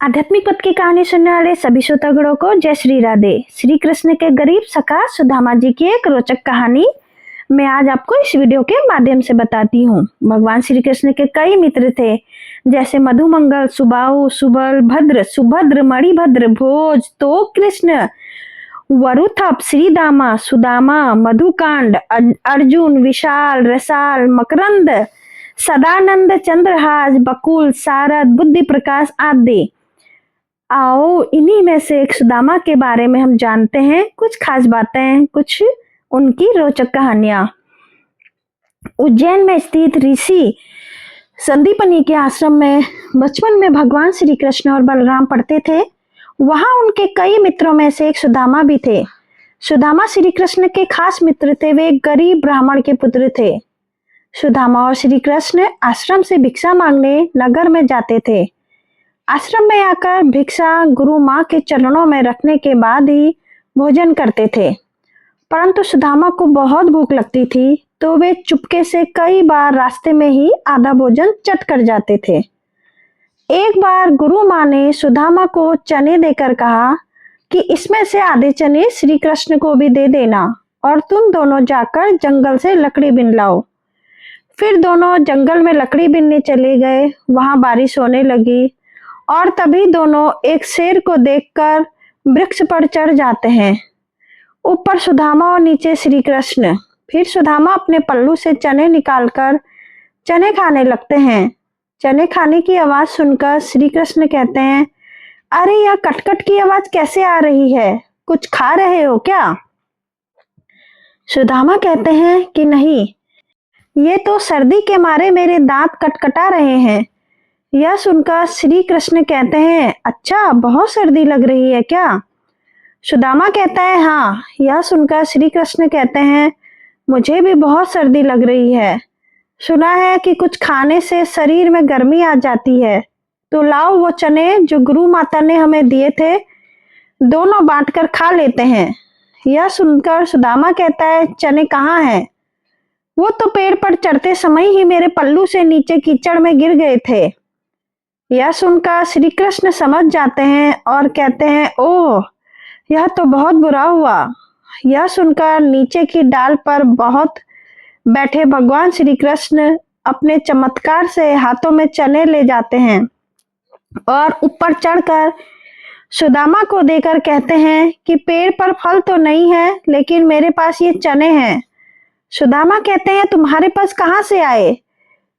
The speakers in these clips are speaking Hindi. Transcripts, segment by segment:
आध्यात्मिक पथ की कहानी सुनने वाले सभी श्रोतागणों को जय श्री राधे। श्री कृष्ण के गरीब सखा सुदामा जी की एक रोचक कहानी मैं आज आपको इस वीडियो के माध्यम से बताती हूँ। भगवान श्री कृष्ण के कई मित्र थे, जैसे मधुमंगल, सुबाहु, सुबल, भद्र, सुभद्र, मणिभद्र, भोज, तो कृष्ण, वरुथप, श्रीदामा, सुदामा, मधुकांड, अर्जुन, विशाल, रसाल, मकरंद, सदानंद, चंद्रहास, बकुल, सारद, बुद्धि प्रकाश आदि। आओ इन्हीं में से एक सुदामा के बारे में हम जानते हैं कुछ खास बातें, कुछ उनकी रोचक कहानियां। उज्जैन में स्थित ऋषि संदीपनी के आश्रम में बचपन में भगवान श्री कृष्ण और बलराम पढ़ते थे। वहां उनके कई मित्रों में से एक सुदामा भी थे। सुदामा श्री कृष्ण के खास मित्र थे। वे एक गरीब ब्राह्मण के पुत्र थे। सुदामा और श्री कृष्ण आश्रम से भिक्षा मांगने नगर में जाते थे। आश्रम में आकर भिक्षा गुरु माँ के चरणों में रखने के बाद ही भोजन करते थे। परंतु सुदामा को बहुत भूख लगती थी, तो वे चुपके से कई बार रास्ते में ही आधा भोजन चट कर जाते थे। एक बार गुरु माँ ने सुदामा को चने देकर कहा कि इसमें से आधे चने श्री कृष्ण को भी दे देना और तुम दोनों जाकर जंगल से लकड़ी बीन लाओ। फिर दोनों जंगल में लकड़ी बीनने चले गए। वहां बारिश होने लगी और तभी दोनों एक शेर को देखकर वृक्ष पर चढ़ जाते हैं। ऊपर सुदामा और नीचे श्री कृष्ण। फिर सुदामा अपने पल्लू से चने निकालकर चने खाने लगते हैं। चने खाने की आवाज सुनकर श्री कृष्ण कहते हैं, अरे यह कटकट की आवाज कैसे आ रही है? कुछ खा रहे हो क्या? सुदामा कहते हैं कि नहीं, ये तो सर्दी के मारे मेरे दांत कटकटा रहे हैं। यह सुनकर श्री कृष्ण कहते हैं, अच्छा बहुत सर्दी लग रही है क्या? सुदामा कहता है, हाँ। यह सुनकर श्री कृष्ण कहते हैं, मुझे भी बहुत सर्दी लग रही है। सुना है कि कुछ खाने से शरीर में गर्मी आ जाती है, तो लाओ वो चने जो गुरु माता ने हमें दिए थे, दोनों बांटकर खा लेते हैं। यह सुनकर सुदामा कहता है, चने कहाँ हैं? वो तो पेड़ पर चढ़ते समय ही मेरे पल्लू से नीचे कीचड़ में गिर गए थे। यह सुनकर श्री कृष्ण समझ जाते हैं और कहते हैं, ओह यह तो बहुत बुरा हुआ। यह सुनकर नीचे की डाल पर बहुत बैठे भगवान श्री कृष्ण अपने चमत्कार से हाथों में चने ले जाते हैं और ऊपर चढ़कर सुदामा को देकर कहते हैं कि पेड़ पर फल तो नहीं है, लेकिन मेरे पास ये चने हैं। सुदामा कहते हैं, तुम्हारे पास कहाँ से आए?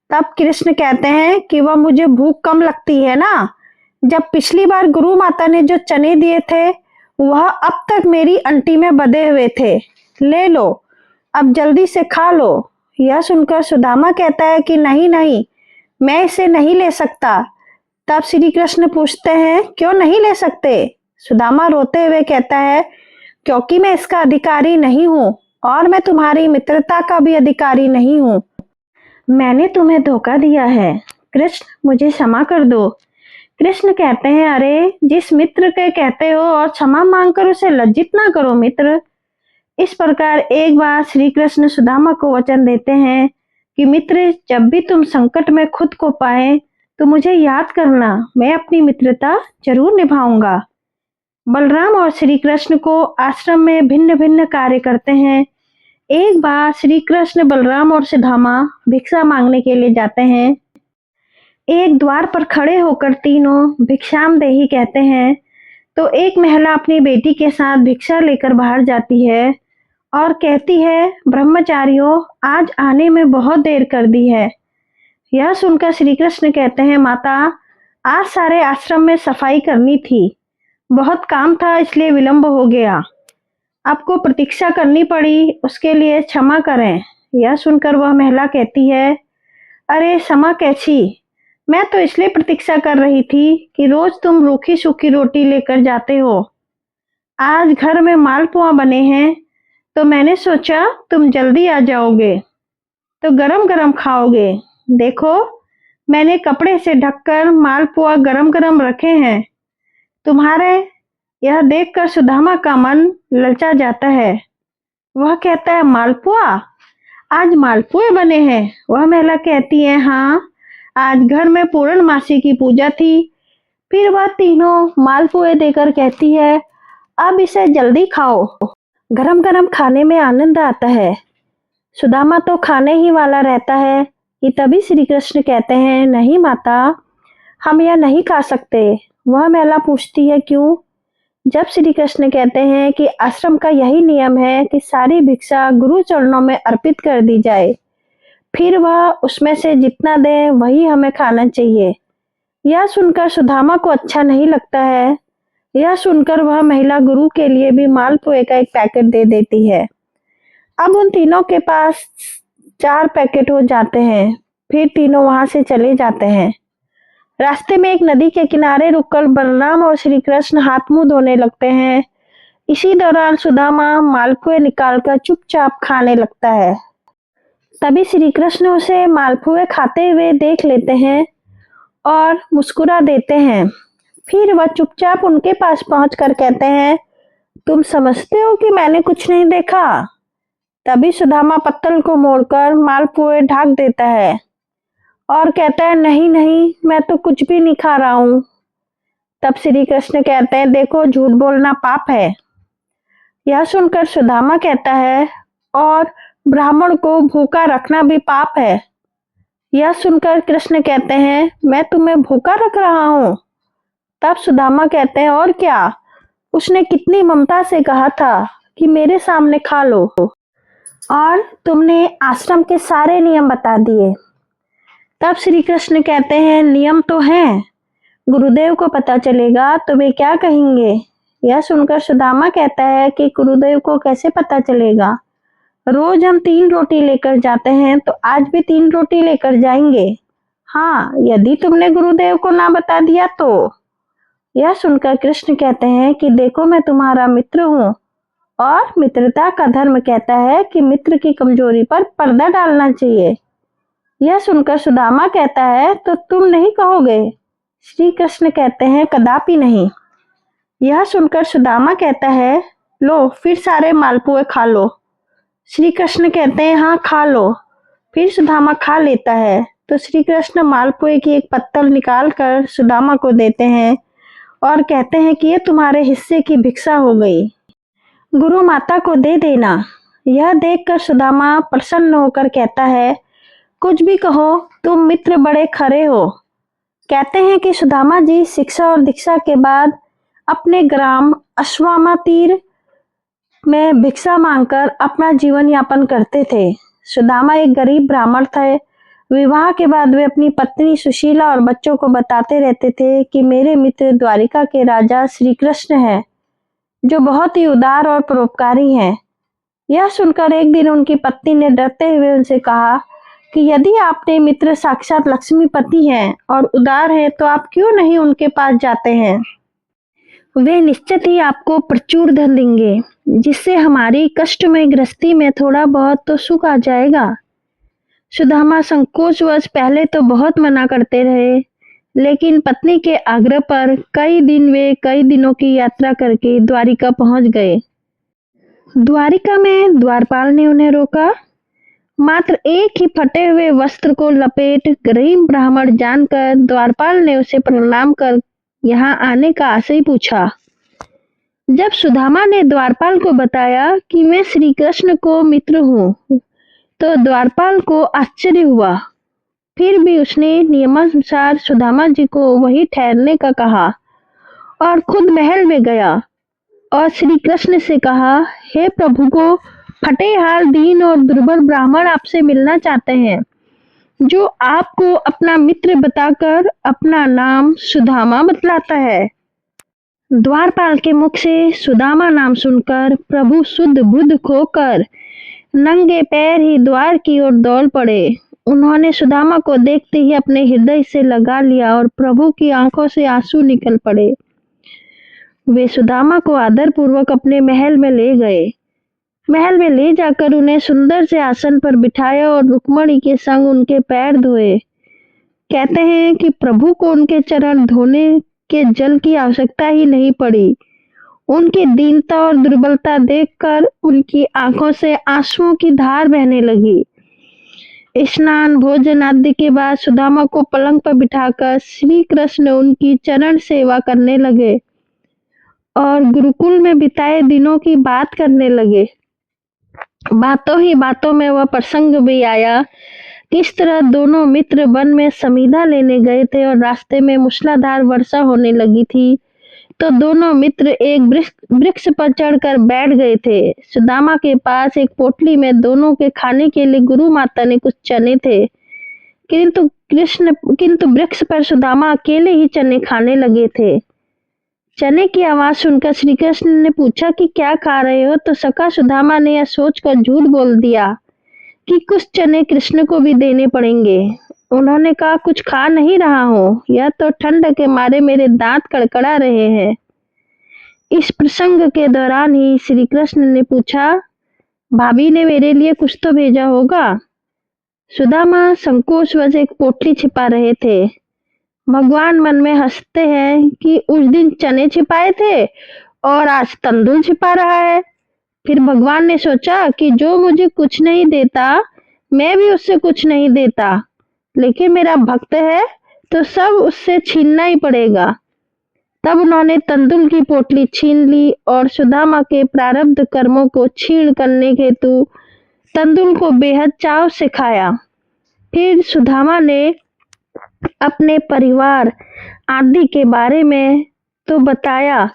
तब कृष्ण कहते हैं कि वह मुझे भूख कम लगती है ना। जब पिछली बार गुरु माता ने जो चने दिए थे वह अब तक मेरी अंटी में बंधे हुए थे। ले लो, अब जल्दी से खा लो। यह सुनकर सुदामा कहता है कि नहीं नहीं, मैं इसे नहीं ले सकता। तब श्री कृष्ण पूछते हैं, क्यों नहीं ले सकते? सुदामा रोते हुए कहता है, क्योंकि मैं इसका अधिकारी नहीं हूँ और मैं तुम्हारी मित्रता का भी अधिकारी नहीं हूँ। मैंने तुम्हें धोखा दिया है। कृष्ण मुझे क्षमा कर दो। कृष्ण कहते हैं, अरे जिस मित्र के कहते हो और क्षमा मांगकर उसे लज्जित ना करो मित्र। इस प्रकार एक बार श्री कृष्ण सुदामा को वचन देते हैं कि मित्र, जब भी तुम संकट में खुद को पाए तो मुझे याद करना, मैं अपनी मित्रता जरूर निभाऊंगा। बलराम और श्री कृष्ण को आश्रम में भिन्न भिन्न कार्य करते हैं। एक बार श्री कृष्ण, बलराम और सुदामा भिक्षा मांगने के लिए जाते हैं। एक द्वार पर खड़े होकर तीनों भिक्षामदेही कहते हैं, तो एक महिला अपनी बेटी के साथ भिक्षा लेकर बाहर जाती है और कहती है, ब्रह्मचारियों आज आने में बहुत देर कर दी है। यह सुनकर श्री कृष्ण कहते हैं, माता आज सारे आश्रम में सफाई करनी थी, बहुत काम था इसलिए विलंब हो गया। आपको प्रतीक्षा करनी पड़ी, उसके लिए क्षमा करें। यह सुनकर वह महिला कहती है, अरे क्षमा कैसी, मैं तो इसलिए प्रतीक्षा कर रही थी कि रोज तुम रूखी सूखी रोटी लेकर जाते हो। आज घर में मालपुआ बने हैं तो मैंने सोचा तुम जल्दी आ जाओगे तो गरम गरम खाओगे। देखो मैंने कपड़े से ढककर मालपुआ गरम गरम रखे हैं। तुम्हारे यह देखकर सुदामा का मन ललचा जाता है। वह कहता है, मालपुआ? आज मालपुए बने हैं? वह महिला कहती है, हाँ, आज घर में पूर्णमासी की पूजा थी, फिर वह तीनों मालपुए देकर कहती है, अब इसे जल्दी खाओ, गरम गरम खाने में आनंद आता है। सुदामा तो खाने ही वाला रहता है कि तभी श्री कृष्ण कहते हैं, नहीं माता, हम यह नहीं खा सकते। वह महिला पूछती है, क्यों? जब श्री कृष्ण कहते हैं कि आश्रम का यही नियम है कि सारी भिक्षा गुरु चरणों में अर्पित कर दी जाए, फिर वह उसमें से जितना दे वही हमें खाना चाहिए। यह सुनकर सुदामा को अच्छा नहीं लगता है। यह सुनकर वह महिला गुरु के लिए भी मालपुए का एक पैकेट दे देती है। अब उन तीनों के पास 4 पैकेट हो जाते हैं। फिर तीनों वहां से चले जाते हैं। रास्ते में एक नदी के किनारे रुककर बलराम और श्री कृष्ण हाथ मुंह धोने लगते हैं। इसी दौरान सुदामा मालपुए निकालकर चुपचाप खाने लगता है। तभी श्री कृष्ण उसे मालपुए खाते हुए देख लेते हैं और मुस्कुरा देते हैं। फिर वह चुपचाप उनके पास पहुंचकर कहते हैं, तुम समझते हो कि मैंने कुछ नहीं देखा? तभी सुदामा पत्तल को मोड़कर मालपुए ढक देता है और कहता है, नहीं नहीं, मैं तो कुछ भी नहीं खा रहा हूं। तब श्री कृष्ण कहते हैं, देखो, झूठ बोलना पाप है। यह सुनकर सुदामा कहता है, और ब्राह्मण को भूखा रखना भी पाप है। यह सुनकर कृष्ण कहते हैं, मैं तुम्हें भूखा रख रहा हूं? तब सुदामा कहते हैं, और क्या, उसने कितनी ममता से कहा था कि मेरे सामने खा लो, और तुमने आश्रम के सारे नियम बता दिए। तब श्री कृष्ण कहते हैं, नियम तो हैं, गुरुदेव को पता चलेगा तो वे क्या कहेंगे? यह सुनकर सुदामा कहता है कि गुरुदेव को कैसे पता चलेगा? रोज हम 3 रोटी लेकर जाते हैं, तो आज भी 3 रोटी लेकर जाएंगे। हाँ, यदि तुमने गुरुदेव को ना बता दिया तो। यह सुनकर कृष्ण कहते हैं कि देखो, मैं तुम्हारा मित्र हूँ, और मित्रता का धर्म कहता है कि मित्र की कमजोरी पर पर्दा डालना चाहिए। यह सुनकर सुदामा कहता है, तो तुम नहीं कहोगे? श्री कृष्ण कहते हैं, कदापि नहीं। यह सुनकर सुदामा कहता है, लो, फिर सारे मालपुए खा लो। श्री कृष्ण कहते हैं, हाँ, खा लो। फिर सुदामा खा लेता है। तो श्री कृष्ण मालपुए की एक पत्तल निकाल कर सुदामा को देते हैं और कहते हैं कि ये तुम्हारे हिस्से की भिक्षा हो गई, गुरु माता को दे देना। यह देखकर सुदामा प्रसन्न होकर कहता है, कुछ भी कहो, तुम मित्र बड़े खरे हो। कहते हैं कि सुदामा जी शिक्षा और दीक्षा के बाद अपने ग्राम अश्वामातीर में भिक्षा मांगकर अपना जीवन यापन करते थे। सुदामा एक गरीब ब्राह्मण थे। विवाह के बाद वे अपनी पत्नी सुशीला और बच्चों को बताते रहते थे कि मेरे मित्र द्वारिका के राजा श्री कृष्ण हैं, जो बहुत ही उदार और परोपकारी हैं। यह सुनकर एक दिन उनकी पत्नी ने डरते हुए उनसे कहा कि यदि आपके मित्र साक्षात लक्ष्मीपति हैं और उदार हैं, तो आप क्यों नहीं उनके पास जाते हैं? वे निश्चित ही आपको प्रचुर धन देंगे, जिससे हमारी कष्टमय गृहस्थी में थोड़ा बहुत तो सुख आ जाएगा। सुदामा संकोचवश पहले तो बहुत मना करते रहे, लेकिन पत्नी के आग्रह पर कई दिनों की यात्रा करके द्वारिका पहुंच गए। द्वारिका में द्वारपाल ने उन्हें रोका। मात्र एक ही फटे हुए वस्त्र को लपेट गरीब ब्राह्मण जानकर द्वारपाल ने उसे प्रणाम कर यहाँ आने का आशय पूछा। जब सुदामा ने द्वारपाल को बताया कि मैं श्री कृष्ण को मित्र हूँ, तो द्वारपाल को आश्चर्य हुआ। फिर भी उसने नियमानुसार सुदामा जी को वहीं ठहरने का कहा और खुद महल में गया और श्री कृष्ण से कहा, हे प्रभु को फटे हाल दीन और दुर्बल ब्राह्मण आपसे मिलना चाहते हैं, जो आपको अपना मित्र बताकर अपना नाम सुदामा बतलाता है। द्वारपाल के मुख से सुदामा नाम सुनकर प्रभु शुद्ध बुद्ध खोकर नंगे पैर ही द्वार की ओर दौड़ पड़े। उन्होंने सुदामा को देखते ही अपने हृदय से लगा लिया और प्रभु की आंखों से आंसू निकल पड़े। वे सुदामा को आदरपूर्वक अपने महल में ले गए। महल में ले जाकर उन्हें सुंदर से आसन पर बिठाया और रुक्मणी के संग उनके पैर धोए। कहते हैं कि प्रभु को उनके चरण धोने के जल की आवश्यकता ही नहीं पड़ी। उनकी दीनता और दुर्बलता देखकर उनकी आंखों से आंसुओं की धार बहने लगी। स्नान भोजन आदि के बाद सुदामा को पलंग पर बिठाकर श्री कृष्ण उनकी चरण सेवा करने लगे और गुरुकुल में बिताए दिनों की बात करने लगे। बातों ही बातों में वह प्रसंग भी आया किस तरह दोनों मित्र वन में समीधा लेने गए थे और रास्ते में मूसलाधार वर्षा होने लगी थी तो दोनों मित्र एक वृक्ष पर चढ़कर बैठ गए थे। सुदामा के पास एक पोटली में दोनों के खाने के लिए गुरु माता ने कुछ चने थे, किंतु वृक्ष पर सुदामा अकेले ही चने खाने लगे थे। चने की आवाज सुनकर श्री कृष्ण ने पूछा कि क्या खा रहे हो, तो सखा सुदामा ने यह सोचकर झूठ बोल दिया कि कुछ चने कृष्ण को भी देने पड़ेंगे। उन्होंने कहा, कुछ खा नहीं रहा हूँ, यह तो ठंड के मारे मेरे दांत कड़कड़ा रहे हैं। इस प्रसंग के दौरान ही श्री कृष्ण ने पूछा, भाभी ने मेरे लिए कुछ तो भेजा होगा। सुदामा संकोचवश एक पोटली छिपा रहे थे। भगवान मन में हंसते हैं कि उस दिन चने छिपाए थे और आज तंदूर छिपा रहा है। फिर भगवान ने सोचा कि जो मुझे कुछ नहीं देता मैं भी उससे कुछ नहीं देता, लेकिन मेरा भक्त है तो सब उससे छीनना ही पड़ेगा। तब उन्होंने तंदूर की पोटली छीन ली और सुदामा के प्रारब्ध कर्मों को क्षीण करने हेतु तंदूर को बेहद चाव से खाया। फिर सुदामा ने अपने परिवार आदि के बारे में तो बताया,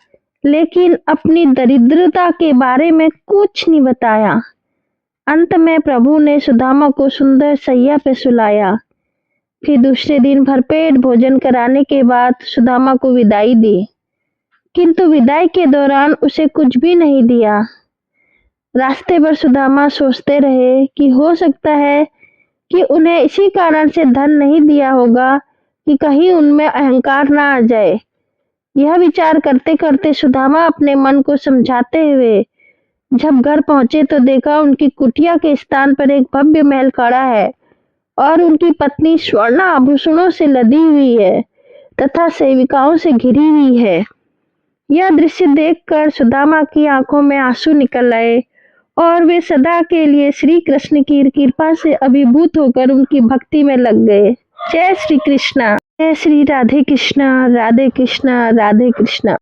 लेकिन अपनी दरिद्रता के बारे में कुछ नहीं बताया। अंत में प्रभु ने सुदामा को सुंदर सैया पे सुलाया। फिर दूसरे दिन भरपेट भोजन कराने के बाद सुदामा को विदाई दी, किंतु विदाई के दौरान उसे कुछ भी नहीं दिया। रास्ते पर सुदामा सोचते रहे कि हो सकता है कि उन्हें इसी कारण से धन नहीं दिया होगा कि कहीं उनमें अहंकार ना आ जाए। यह विचार करते करते सुदामा अपने मन को समझाते हुए जब घर पहुंचे तो देखा उनकी कुटिया के स्थान पर एक भव्य महल खड़ा है और उनकी पत्नी स्वर्ण आभूषणों से लदी हुई है तथा सेविकाओं से घिरी हुई है। यह दृश्य देखकर सुदामा की आंखों में आंसू निकल आए और वे सदा के लिए श्री कृष्ण की कृपा से अभिभूत होकर उनकी भक्ति में लग गए। जय श्री कृष्णा, जय श्री राधे कृष्णा, राधे कृष्णा, राधे कृष्णा।